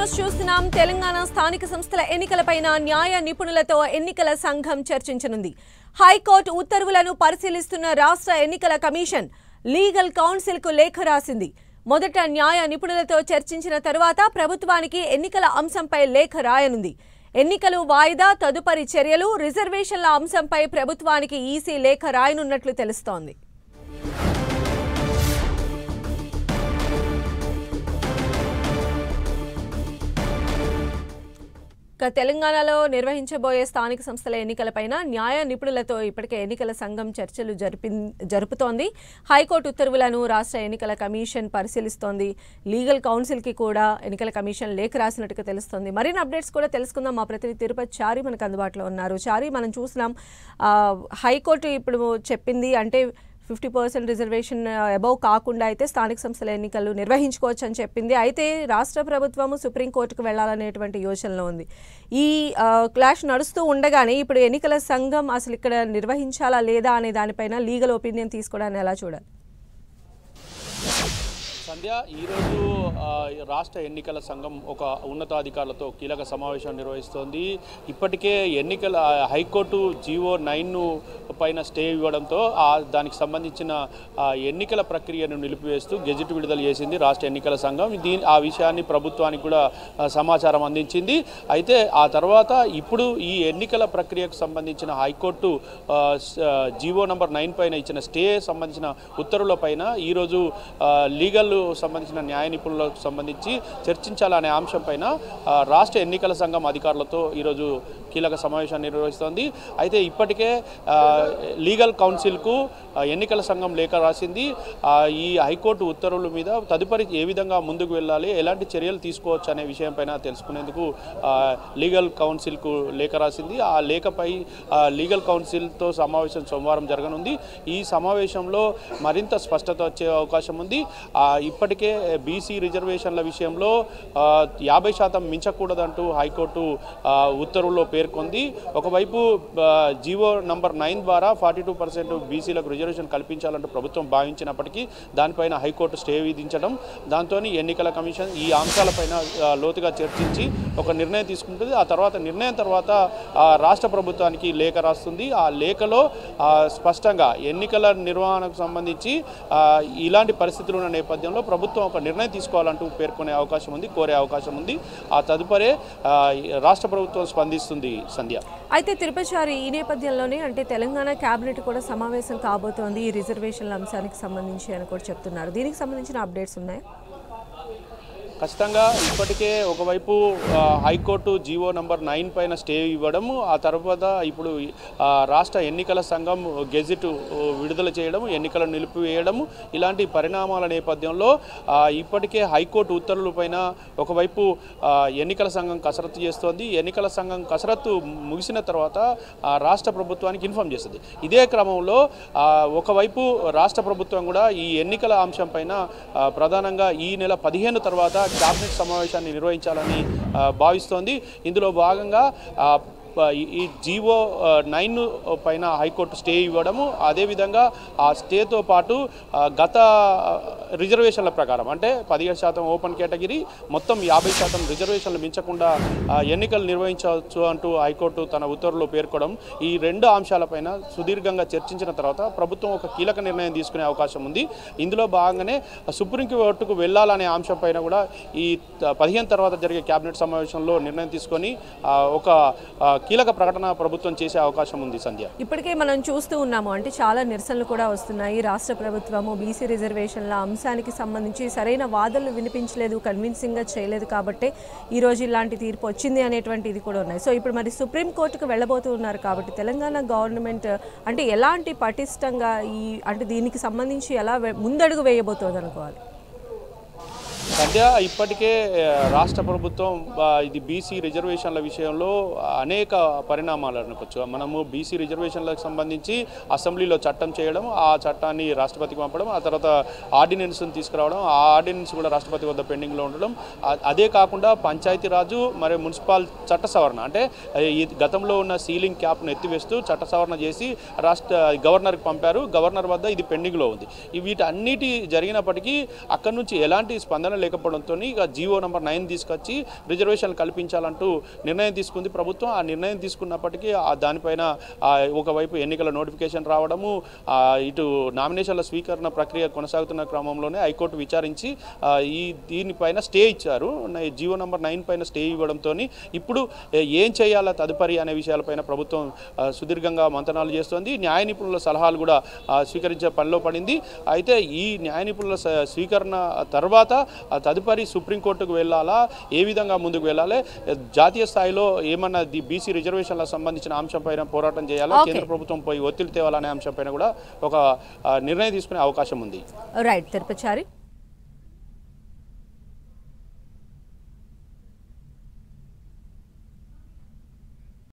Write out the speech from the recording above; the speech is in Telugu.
న్యూస్ చూస్తున్నాం. తెలంగాణ స్థానిక సంస్థల ఎన్నికలపైన న్యాయ నిపుణులతో ఎన్నికల సంఘం చర్చించనుంది. హైకోర్టు ఉత్తర్వులను పరిశీలిస్తున్న రాష్ట్ర ఎన్నికల కమిషన్ లీగల్ కౌన్సిల్ కు లేఖ రాసింది. మొదట న్యాయ నిపుణులతో చర్చించిన తర్వాత ప్రభుత్వానికి ఎన్నికల అంశంపై లేఖ రాయనుంది. ఎన్నికలు వాయిదా, తదుపరి చర్యలు, రిజర్వేషన్ల అంశంపై ప్రభుత్వానికి ఈసీ లేఖ రాయనున్నట్లు తెలుస్తోంది. తెలంగాణలో నిర్వహించబోయే స్థానిక సంస్థల ఎన్నికలపైన న్యాయ నిపుణులతో ఇప్పటికే ఎన్నికల సంఘం చర్చలు జరుపుతోంది. హైకోర్టు ఉత్తర్వులను రాష్ట్ర ఎన్నికల కమిషన్ పరిశీలిస్తోంది. లీగల్ కౌన్సిల్ కి కూడా ఎన్నికల కమిషన్ లేఖ రాసినట్టుగా తెలుస్తోంది. మరిన్ని అప్డేట్స్ కూడా తెలుసుకుందాం. మా ప్రతినిధి తిరుపతి చారి మనకు అందుబాటులో ఉన్నారు. చారి, మనం చూసినాం హైకోర్టు ఇప్పుడు చెప్పింది అంటే 50% రిజర్వేషన్ అబౌవ్ కాకుండా అయితే స్థానిక సంస్థల ఎన్నికలు నిర్వహించుకోవచ్చు అని చెప్పింది. అయితే రాష్ట్ర ప్రభుత్వము సుప్రీంకోర్టుకు వెళ్లాలనేటువంటి యోచనలో ఉంది. ఈ క్లాష్ నడుస్తూ ఉండగానే ఇప్పుడు ఎన్నికల సంఘం అసలు ఇక్కడ నిర్వహించాలా లేదా అనే దానిపైన లీగల్ ఒపీనియన్ తీసుకోవడాన్ని ఎలా చూడాలి? సంధ్య, ఈరోజు రాష్ట్ర ఎన్నికల సంఘం ఒక ఉన్నతాధికారులతో కీలక సమావేశం నిర్వహిస్తోంది. ఇప్పటికే ఎన్నికల హైకోర్టు GO-9 పైన స్టే ఇవ్వడంతో దానికి సంబంధించిన ఎన్నికల ప్రక్రియను నిలిపివేస్తూ గెజిట్ విడుదల చేసింది రాష్ట్ర ఎన్నికల సంఘం. ఆ విషయాన్ని ప్రభుత్వానికి కూడా సమాచారం అందించింది. అయితే ఆ తర్వాత ఇప్పుడు ఈ ఎన్నికల ప్రక్రియకు సంబంధించిన హైకోర్టు GO-9 పైన ఇచ్చిన స్టే సంబంధించిన ఉత్తర్వుల పైన ఈరోజు లీగల్ సంబంధించిన న్యాయ నిపుణులకు సంబంధించి చర్చించాలనే అంశం పైన రాష్ట్ర ఎన్నికల సంఘం అధికారులతో ఈరోజు కీలక సమావేశాన్ని నిర్వహిస్తోంది. అయితే ఇప్పటికే లీగల్ కౌన్సిల్కు ఎన్నికల సంఘం లేఖ రాసింది. ఈ హైకోర్టు ఉత్తర్వుల మీద తదుపరి ఏ విధంగా ముందుకు వెళ్ళాలి, ఎలాంటి చర్యలు తీసుకోవచ్చు అనే విషయం పైన తెలుసుకునేందుకు లీగల్ కౌన్సిల్కు లేఖ రాసింది. ఆ లేఖపై లీగల్ కౌన్సిల్తో సమావేశం సోమవారం జరగనుంది. ఈ సమావేశంలో మరింత స్పష్టత వచ్చే అవకాశం ఉంది. ఇప్పటికే బీసీ రిజర్వేషన్ల విషయంలో 50% మించకూడదంటూ హైకోర్టు ఉత్తర్వుల్లో పేర్కొంది. ఒకవైపు GO-9 ద్వారా 42% బీసీలకు రిజర్వేషన్ కల్పించాలంటూ ప్రభుత్వం భావించినప్పటికీ దానిపైన హైకోర్టు స్టే విధించడం, దాంతో ఎన్నికల కమిషన్ ఈ అంశాలపైన లోతుగా చర్చించి ఒక నిర్ణయం తీసుకుంటుంది. ఆ తర్వాత నిర్ణయం తర్వాత రాష్ట్ర ప్రభుత్వానికి లేఖ రాస్తుంది. ఆ లేఖలో స్పష్టంగా ఎన్నికల నిర్వహణకు సంబంధించి ఇలాంటి పరిస్థితులు ఉన్న నేపథ్యంలో ప్రభుత్వం ఒక నిర్ణయం తీసుకోవాలంటూ పేర్కొనే అవకాశం ఉంది, కోరే అవకాశం ఉంది. ఆ తదుపరి రాష్ట్ర ప్రభుత్వం స్పందిస్తుంది. సంధ్య, అయితే తిరుపతి ఈ నేపథ్యంలోనే అంటే తెలంగాణ కేబినెట్ కూడా సమావేశం కాబోతోంది ఈ రిజర్వేషన్ల అంశానికి సంబంధించి అని కూడా చెప్తున్నారు. దీనికి సంబంధించిన అప్డేట్స్ ఉన్నాయా? ఖచ్చితంగా ఇప్పటికే ఒకవైపు హైకోర్టు GO-9 పైన స్టే ఇవ్వడం, ఆ తర్వాత ఇప్పుడు రాష్ట్ర ఎన్నికల సంఘం గెజిట్ విడుదల చేయడం, ఎన్నికలను నిలిపివేయడం, ఇలాంటి పరిణామాల నేపథ్యంలో ఇప్పటికే హైకోర్టు ఉత్తర్వులపైన ఒకవైపు ఎన్నికల సంఘం కసరత్తు చేస్తోంది. ఎన్నికల సంఘం కసరత్తు ముగిసిన తర్వాత రాష్ట్ర ప్రభుత్వానికి ఇన్ఫామ్ చేస్తుంది. ఇదే క్రమంలో ఒకవైపు రాష్ట్ర ప్రభుత్వం కూడా ఈ ఎన్నికల అంశం పైన ప్రధానంగా ఈ నెల 15 తర్వాత క్యాబినెట్ సమావేశాన్ని నిర్వహించాలని భావిస్తోంది. ఇందులో భాగంగా ఈ GO-9 పైన హైకోర్టు స్టే ఇవ్వడము, అదేవిధంగా ఆ స్టేతో పాటు గత రిజర్వేషన్ల ప్రకారం అంటే 17% ఓపెన్ కేటగిరీ, మొత్తం 50% రిజర్వేషన్లు మించకుండా ఎన్నికలు నిర్వహించవచ్చు అంటూ హైకోర్టు తన ఉత్తర్వులో పేర్కొనడం, ఈ రెండు అంశాలపైన సుదీర్ఘంగా చర్చించిన తర్వాత ప్రభుత్వం ఒక కీలక నిర్ణయం తీసుకునే అవకాశం ఉంది. ఇందులో భాగంగానే సుప్రీంకోర్టుకు వెళ్లాలనే అంశం పైన కూడా ఈ 15 తర్వాత జరిగే కేబినెట్ సమావేశంలో నిర్ణయం తీసుకొని ఒక కీలక ప్రకటన ప్రభుత్వం చేసే అవకాశం ఉంది. సంధ్య, ఇప్పటికే మనం చూస్తూ ఉన్నాము అంటే చాలా నిరసనలు కూడా వస్తున్నాయి. రాష్ట్ర ప్రభుత్వము బీసీ రిజర్వేషన్ల అంశానికి సంబంధించి సరైన వాదనలు వినిపించలేదు, కన్విన్సింగ్ గా చేయలేదు కాబట్టి ఈ రోజు ఇలాంటి తీర్పు వచ్చింది అనేటువంటి ఇది కూడా ఉన్నాయి. సో ఇప్పుడు మరి సుప్రీంకోర్టుకు వెళ్ళబోతూ ఉన్నారు కాబట్టి తెలంగాణ గవర్నమెంట్ అంటే ఎలాంటి పటిష్టంగా అంటే దీనికి సంబంధించి ఎలా ముందడుగు వేయబోతోంది అనుకోవాలి? సద్య ఇప్పటికే రాష్ట్ర ప్రభుత్వం ఇది బీసీ రిజర్వేషన్ల విషయంలో అనేక పరిణామాలు అనుకోవచ్చు. మనము బీసీ రిజర్వేషన్లకు సంబంధించి అసెంబ్లీలో చట్టం చేయడం, ఆ చట్టాన్ని రాష్ట్రపతికి పంపడం, ఆ తర్వాత ఆర్డినెన్స్ని తీసుకురావడం, ఆ ఆర్డినెన్స్ కూడా రాష్ట్రపతి వద్ద పెండింగ్లో ఉండడం, అదే కాకుండా పంచాయతీరాజు మరియు మున్సిపల్ చట్ట సవరణ అంటే ఈ గతంలో ఉన్న సీలింగ్ క్యాప్ను ఎత్తివేస్తూ చట్ట సవరణ చేసి గవర్నర్కి పంపారు. గవర్నర్ వద్ద ఇది పెండింగ్లో ఉంది. వీటన్నిటి జరిగినప్పటికీ అక్కడి నుంచి ఎలాంటి స్పందన లేకపోతే లేకపోవడంతో ఇక జీవో నంబర్ 9 తీసుకొచ్చి రిజర్వేషన్లు కల్పించాలంటూ నిర్ణయం తీసుకుంది ప్రభుత్వం. ఆ నిర్ణయం తీసుకున్నప్పటికీ దానిపైన ఒకవైపు ఎన్నికల నోటిఫికేషన్ రావడము, ఇటు నామినేషన్ల స్వీకరణ ప్రక్రియ కొనసాగుతున్న క్రమంలోనే హైకోర్టు విచారించి దీనిపైన స్టే ఇచ్చారు. జీవో నంబర్ 9 పైన స్టే ఇవ్వడంతో ఇప్పుడు ఏం చేయాలా తదుపరి అనే విషయాలపైన ప్రభుత్వం సుదీర్ఘంగా మంతనాలు చేస్తోంది. న్యాయ నిపుణుల సలహాలు కూడా స్వీకరించే పనిలో పడింది. అయితే ఈ న్యాయ నిపుణుల స్వీకరణ తర్వాత తదుపరి సుప్రీంకోర్టుకు వెళ్ళాలా, ఏ విధంగా ముందుకు వెళ్ళాలి, జాతీయ స్థాయిలో ఏమన్నా బీసీ రిజర్వేషన్లకు సంబంధించిన అంశంపైన పోరాటం చేయాలా, కేంద్ర ప్రభుత్వం పోయి ఒత్తిడి తేవాలనే అంశంపైన కూడా ఒక నిర్ణయం తీసుకునే అవకాశం ఉంది. రైట్ తిరుపచారి.